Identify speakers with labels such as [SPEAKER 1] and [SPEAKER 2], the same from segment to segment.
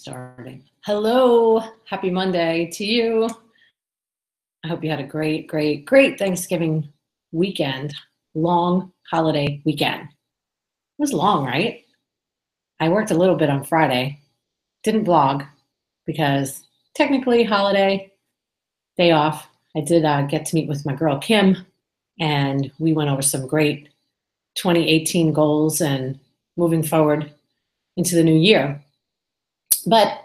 [SPEAKER 1] Starting. Hello, happy Monday to you. I hope you had a great Thanksgiving weekend, long holiday weekend. It was long, right? I worked a little bit on Friday, didn't vlog because technically holiday, day off. I did get to meet with my girl Kim, and we went over some great 2018 goals and moving forward into the new year. But,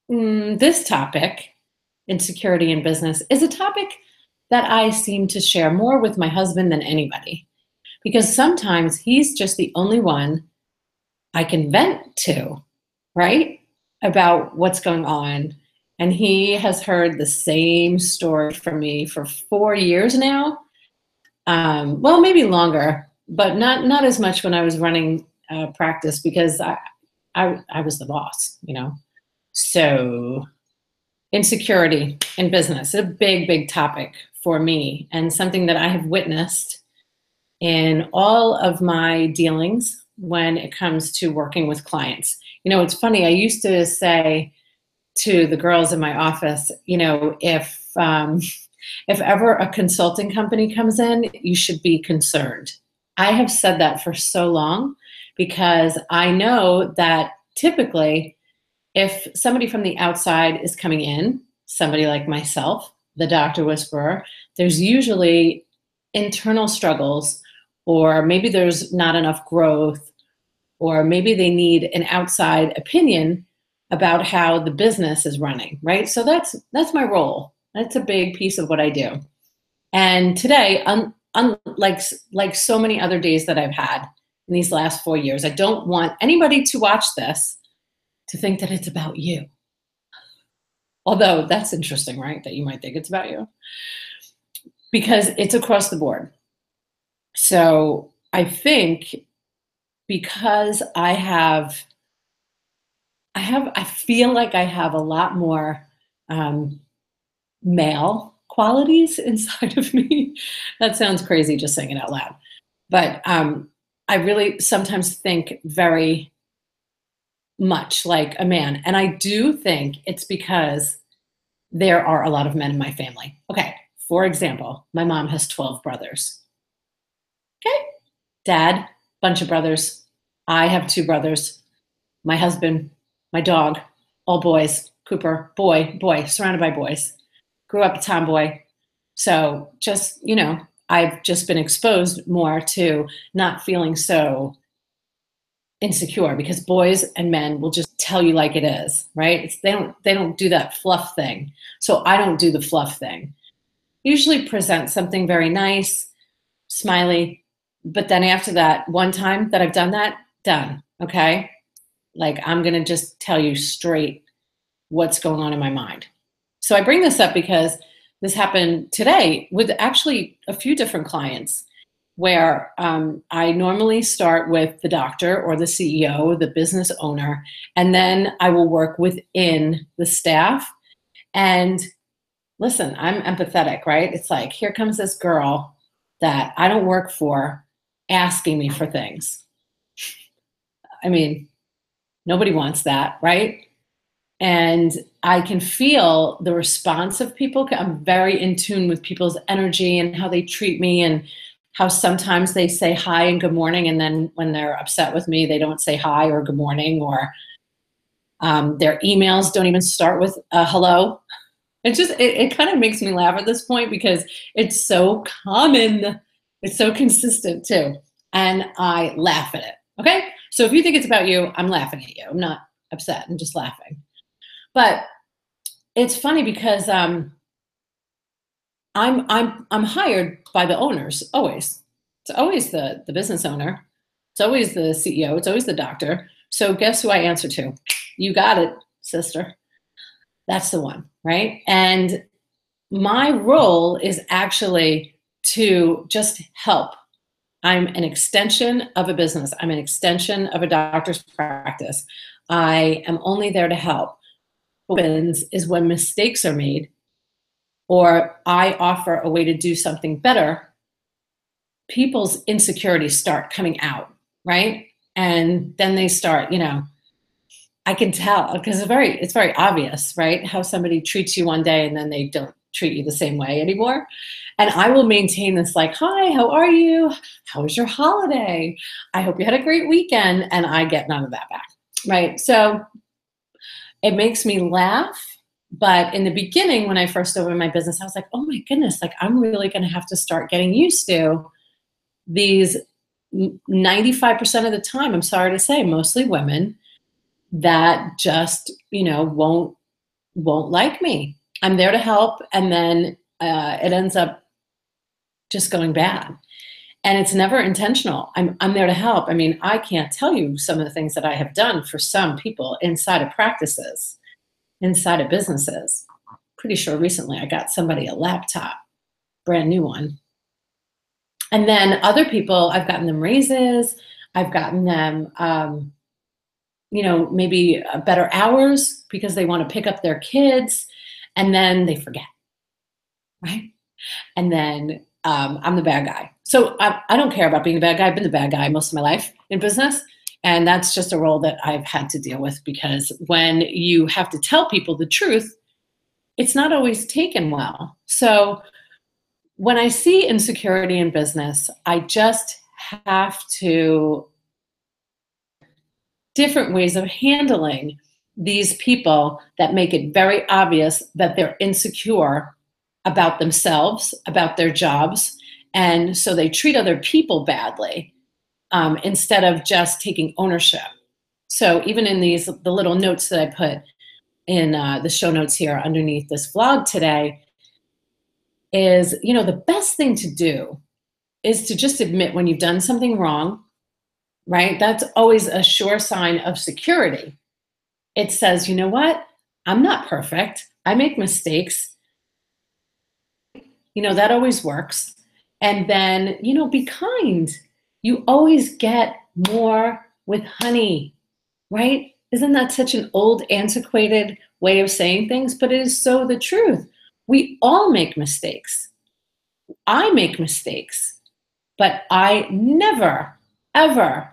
[SPEAKER 1] this topic, insecurity in business, is a topic that I seem to share more with my husband than anybody, because sometimes he's just the only one I can vent to, right? About what's going on. And he has heard the same story from me for 4 years now. Well, maybe longer, but not as much when I was running practice, because I was the boss, So insecurity in business is a big topic for me, and something that I have witnessed in all of my dealings when it comes to working with clients. It's funny. I used to say to the girls in my office, if ever a consulting company comes in, you should be concerned. I have said that for so long, because I know that typically if somebody from the outside is coming in, somebody like myself, the doctor whisperer, there's usually internal struggles, or maybe there's not enough growth, or maybe they need an outside opinion about how the business is running, right? So that's my role. That's a big piece of what I do. And today, unlike so many other days that I've had in these last 4 years, I don't want anybody to watch this to think that it's about you. Although that's interesting, right? That you might think it's about you, because it's across the board. So I think because I feel like I have a lot more male qualities inside of me. That sounds crazy just saying it out loud. But I really sometimes think very much like a man. And I do think it's because there are a lot of men in my family. Okay, for example, my mom has 12 brothers. Okay, dad, bunch of brothers. I have 2 brothers. My husband, my dog, all boys. Cooper, boy, surrounded by boys. Grew up a tomboy. So just, I've just been exposed more to not feeling so insecure, because boys and men will just tell you like it is, right? They don't do that fluff thing. So I don't do the fluff thing. Usually present something very nice, smiley, but then after that one time that I've done that, done, okay? Like, I'm gonna just tell you straight what's going on in my mind. So I bring this up because this happened today with actually a few different clients, where I normally start with the doctor or the CEO, the business owner, and then I will work within the staff. And listen, I'm empathetic, right? It's like, here comes this girl that I don't work for asking me for things. I mean, nobody wants that, right? And I can feel the response of people. I'm very in tune with people's energy and how they treat me, and how sometimes they say hi and good morning, and then when they're upset with me, they don't say hi or good morning, or their emails don't even start with hello. It kind of makes me laugh at this point, because it's so common. It's so consistent too. And I laugh at it. Okay. So if you think it's about you, I'm laughing at you. I'm not upset. I'm just laughing. But it's funny because I'm hired by the owners always. It's always the business owner. It's always the CEO. It's always the doctor. So guess who I answer to? You got it, sister. That's the one, right? And my role is actually to just help. I'm an extension of a business. I'm an extension of a doctor's practice. I am only there to help. What happens is when mistakes are made, or I offer a way to do something better, people's insecurities start coming out, right? And then they start, I can tell because it's very obvious, right? How somebody treats you one day and then they don't treat you the same way anymore. And I will maintain this like, hi, how are you? How was your holiday? I hope you had a great weekend. And I get none of that back, right? So it makes me laugh. But in the beginning, when I first opened my business, I was like, oh my goodness, like I'm really going to have to start getting used to these 95% of the time, I'm sorry to say, mostly women that just, won't like me. I'm there to help, and then it ends up just going bad. And it's never intentional. I'm there to help. I mean, I can't tell you some of the things that I have done for some people inside of practices, inside of businesses. Pretty sure recently I got somebody a laptop, brand new one. And then other people, I've gotten them raises. I've gotten them, maybe better hours because they want to pick up their kids, and then they forget, right? And then I'm the bad guy. So I don't care about being a bad guy. I've been the bad guy most of my life in business. And that's just a role that I've had to deal with because when you have to tell people the truth, it's not always taken well. So when I see insecurity in business, I just have to different ways of handling these people that make it very obvious that they're insecure about themselves, about their jobs, and so they treat other people badly instead of just taking ownership. So even in the little notes that I put in the show notes here underneath this vlog today is, the best thing to do is to just admit when you've done something wrong, right? That's always a sure sign of security. It says, you know what? I'm not perfect. I make mistakes. That always works. And then, be kind. You always get more with honey, right? Isn't that such an old, antiquated way of saying things? But it is so the truth. We all make mistakes. I make mistakes, but I never, ever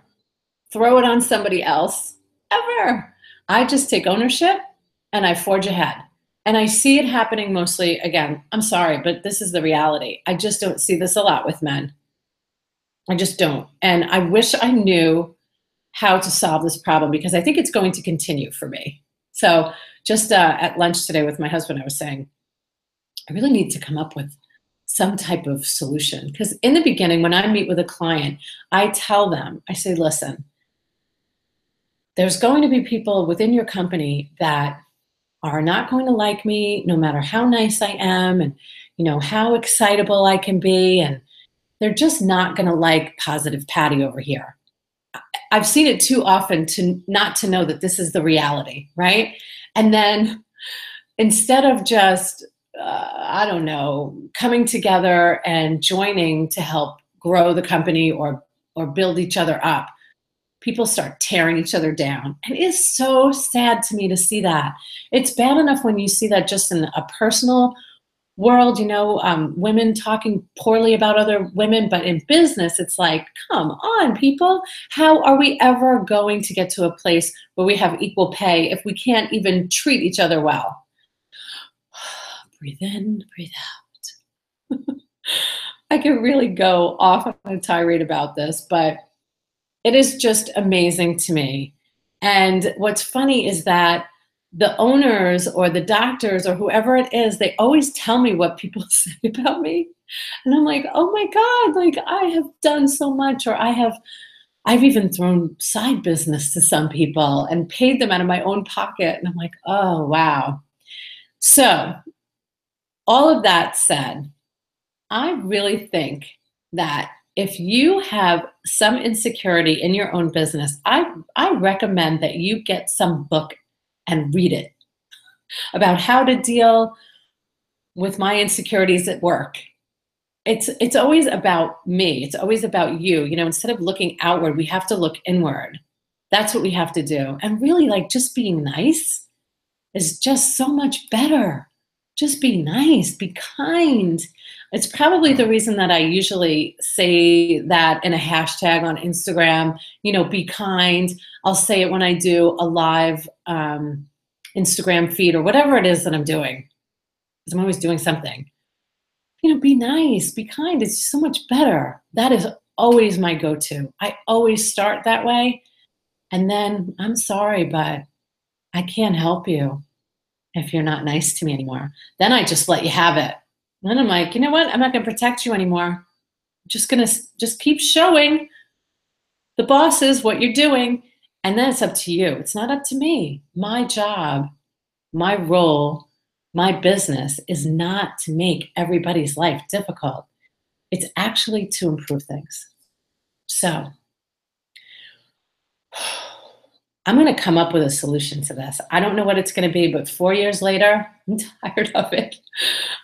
[SPEAKER 1] throw it on somebody else, ever. I just take ownership and I forge ahead. And I see it happening mostly, again, I'm sorry, but this is the reality. I just don't see this a lot with men. I just don't. And I wish I knew how to solve this problem because I think it's going to continue for me. So just at lunch today with my husband, I was saying, I really need to come up with some type of solution. Because in the beginning, when I meet with a client, I tell them, I say, listen, there's going to be people within your company that are not going to like me no matter how nice I am and how excitable I can be, and they're just not going to like positive Patty over here. I've seen it too often to not to know that this is the reality, right? And then instead of just I don't know, coming together and joining to help grow the company or build each other up, people start tearing each other down. And it is so sad to me to see that. It's bad enough when you see that just in a personal world, women talking poorly about other women, but in business, it's like, come on, people. How are we ever going to get to a place where we have equal pay if we can't even treat each other well? Breathe in, breathe out. I could really go off on a tirade about this, but it is just amazing to me. And what's funny is that the owners or the doctors or whoever it is, they always tell me what people say about me. And I'm like, oh my God, like I have done so much, or I've even thrown side business to some people and paid them out of my own pocket. And I'm like, oh, wow. So all of that said, I really think that if you have some insecurity in your own business, I recommend that you get some book and read it about how to deal with my insecurities at work. It's always about me. It's always about you. Instead of looking outward, we have to look inward. That's what we have to do. And really, like, just being nice is just so much better. Just be nice, be kind. It's probably the reason that I usually say that in a hashtag on Instagram, be kind. I'll say it when I do a live Instagram feed or whatever it is that I'm doing, because I'm always doing something. Be nice, be kind. It's so much better. That is always my go to. I always start that way. And then I'm sorry, but I can't help you if you're not nice to me anymore. Then I just let you have it. Then I'm like, you know what? I'm not going to protect you anymore. I'm just going to just keep showing the bosses what you're doing. And then it's up to you. It's not up to me. My job, my role, my business is not to make everybody's life difficult. It's actually to improve things. So I'm going to come up with a solution to this. I don't know what it's going to be, but 4 years later, I'm tired of it.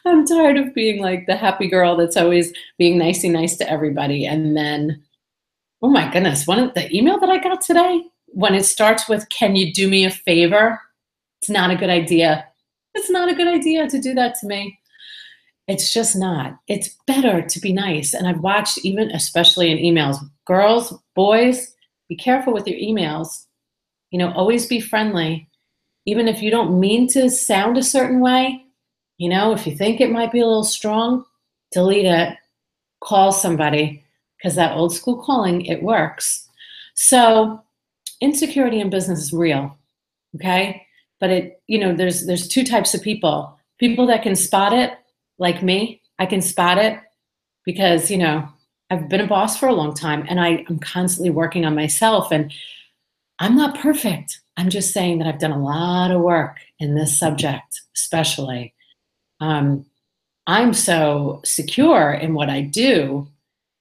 [SPEAKER 1] I'm tired of being like the happy girl that's always being nice to everybody. And then, oh my goodness, one of the email that I got today, when it starts with, "Can you do me a favor?" It's not a good idea. It's not a good idea to do that to me. It's just not. It's better to be nice. And I've watched, even especially in emails, girls, boys, be careful with your emails. Always be friendly. Even if you don't mean to sound a certain way, if you think it might be a little strong, delete it, call somebody, because that old school calling, it works. So insecurity in business is real, okay? But there's two types of people. People that can spot it, like me. I can spot it because, I've been a boss for a long time and I'm constantly working on myself, and I'm not perfect. I'm just saying that I've done a lot of work in this subject, especially. I'm so secure in what I do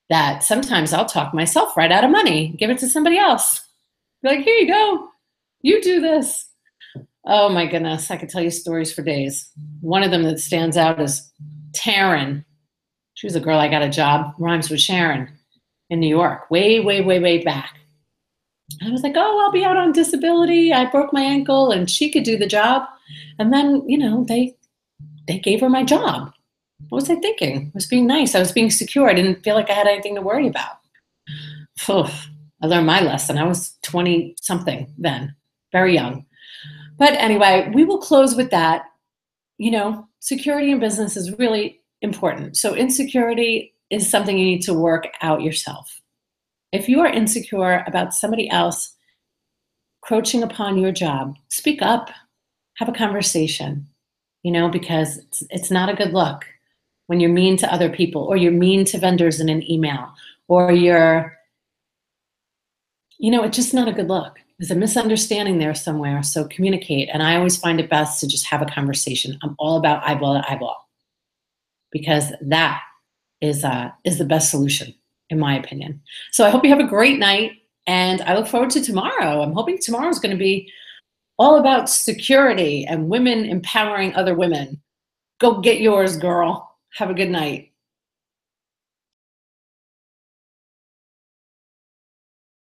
[SPEAKER 1] that sometimes I'll talk myself right out of money, give it to somebody else. Be like, here you go. You do this. Oh my goodness. I could tell you stories for days. One of them that stands out is Taryn. She was a girl I got a job, rhymes with Sharon, in New York, way, way, way, way back. I was like, oh, I'll be out on disability. I broke my ankle and she could do the job. And then, they gave her my job. What was I thinking? I was being nice. I was being secure. I didn't feel like I had anything to worry about. I learned my lesson. I was 20 something then, very young. But anyway, we will close with that. Security in business is really important. So insecurity is something you need to work out yourself. If you are insecure about somebody else encroaching upon your job, speak up, have a conversation, because it's not a good look when you're mean to other people, or you're mean to vendors in an email, or it's just not a good look. There's a misunderstanding there somewhere, so communicate. And I always find it best to just have a conversation. I'm all about eyeball to eyeball, because that is the best solution, in my opinion. So I hope you have a great night, and I look forward to tomorrow. I'm hoping tomorrow is going to be all about security and women empowering other women. Go get yours, girl. Have a good night.